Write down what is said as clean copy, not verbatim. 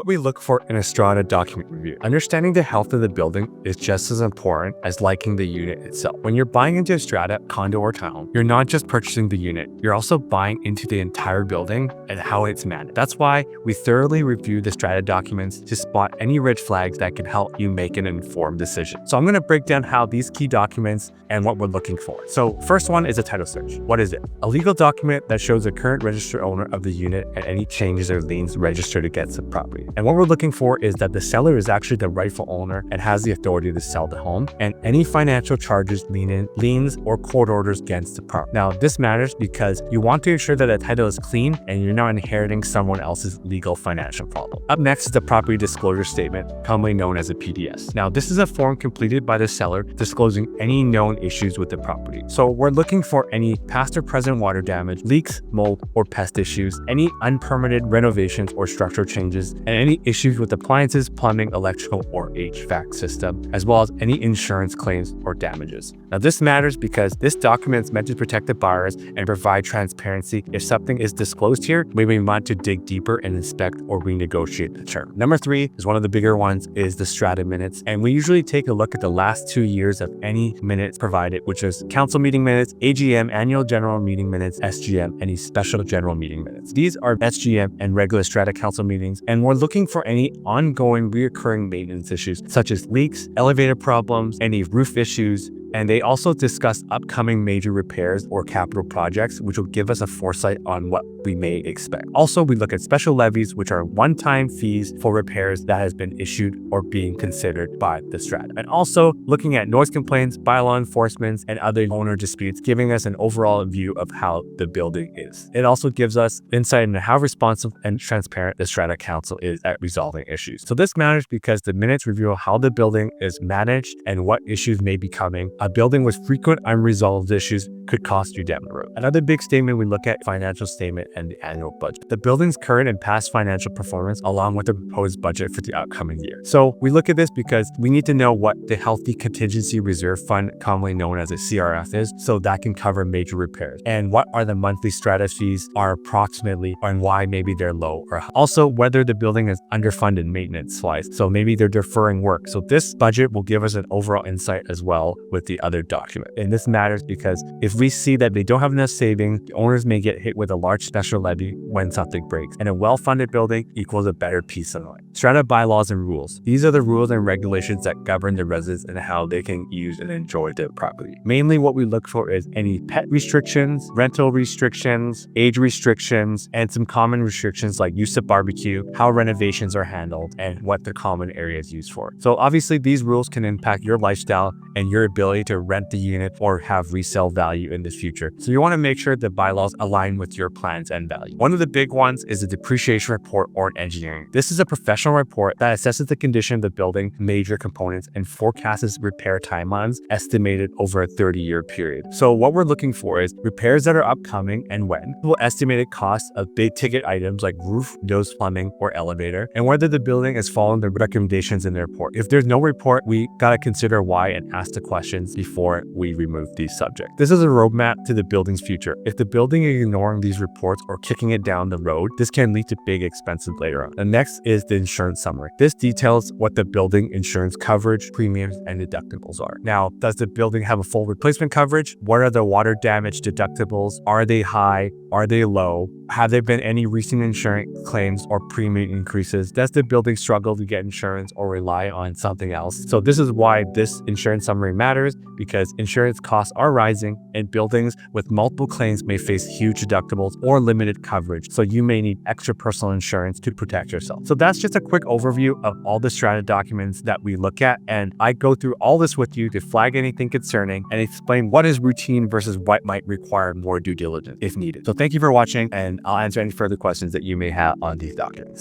what we look for in a Strata document review. Understanding the health of the building is just as important as liking the unit itself. When you're buying into a Strata, condo, or town, you're not just purchasing the unit, you're also buying into the entire building and how it's managed. That's why we thoroughly review the Strata documents to spot any red flags that can help you make an informed decision. So I'm going to break down how these key documents and what we're looking for. So first one is a title search. What is it? A legal document that shows the current registered owner of the unit and any changes or liens registered against the property. And what we're looking for is that the seller is actually the rightful owner and has the authority to sell the home, and any financial charges, liens, or court orders against the property. Now, this matters because you want to ensure that the title is clean and you're not inheriting someone else's legal financial problem. Up next is the property disclosure statement, commonly known as a PDS. Now, this is a form completed by the seller disclosing any known issues with the property. So we're looking for any past or present water damage, leaks, mold, or pest issues, any unpermitted renovations or structural changes, and any issues with appliances, plumbing, electrical, or HVAC system, as well as any insurance claims or damages. Now, this matters because this document is meant to protect the buyers and provide transparency. If something is disclosed here, we may want to dig deeper and inspect or renegotiate the term. Number 3 is one of the bigger ones, is the Strata minutes. And we usually take a look at the last 2 years of any minutes provided, which is council meeting minutes, AGM, annual general meeting minutes, SGM, any special general meeting minutes. These are SGM and regular Strata council meetings, and we're looking for any ongoing reoccurring maintenance issues such as leaks, elevator problems, any roof issues, and they also discuss upcoming major repairs or capital projects, which will give us a foresight on what we may expect. Also, we look at special levies, which are one-time fees for repairs that has been issued or being considered by the Strata. And also looking at noise complaints, bylaw enforcements, and other owner disputes, giving us an overall view of how the building is. It also gives us insight into how responsive and transparent the Strata Council is at resolving issues. So this matters because the minutes reveal how the building is managed and what issues may be coming. A building with frequent unresolved issues could cost you down the road. Another big statement, we look at financial statement and the annual budget. The building's current and past financial performance along with the proposed budget for the upcoming year. So we look at this because we need to know what the Healthy Contingency Reserve Fund, commonly known as a CRF, is, so that can cover major repairs. And what are the monthly Strata fees are approximately, and why maybe they're low or high. Also, whether the building is underfunded maintenance-wise. So maybe they're deferring work. So this budget will give us an overall insight as well with the other document. And this matters because if we see that they don't have enough savings, the owners may get hit with a large special levy when something breaks. And a well-funded building equals a better peace of mind. Strata bylaws and rules. These are the rules and regulations that govern the residents and how they can use and enjoy the property. Mainly what we look for is any pet restrictions, rental restrictions, age restrictions, and some common restrictions like use of barbecue, how renovations are handled, and what the common area is used for. So obviously these rules can impact your lifestyle and your ability to rent the unit or have resale value in the future. So you want to make sure the bylaws align with your plans and value. One of the big ones is the depreciation report or engineering. This is a professional report that assesses the condition of the building, major components, and forecasts repair timelines estimated over a 30-year period. So what we're looking for is repairs that are upcoming and when, estimated costs of big ticket items like roof, windows, plumbing, or elevator, and whether the building is following the recommendations in the report. If there's no report, we gotta consider why and ask the questions before we remove these subjects. This is a roadmap to the building's future. If the building is ignoring these reports or kicking it down the road, this can lead to big expenses later on. The next is the insurance summary. This details what the building insurance coverage, premiums, and deductibles are. Now, does the building have a full replacement coverage? What are the water damage deductibles? Are they high? Are they low? Have there been any recent insurance claims or premium increases? Does the building struggle to get insurance or rely on something else? So this is why this insurance summary matters, because insurance costs are rising and buildings with multiple claims may face huge deductibles or limited coverage. So you may need extra personal insurance to protect yourself. So that's just a quick overview of all the Strata documents that we look at. And I go through all this with you to flag anything concerning and explain what is routine versus what might require more due diligence if needed. So thank you for watching, and I'll answer any further questions that you may have on these documents.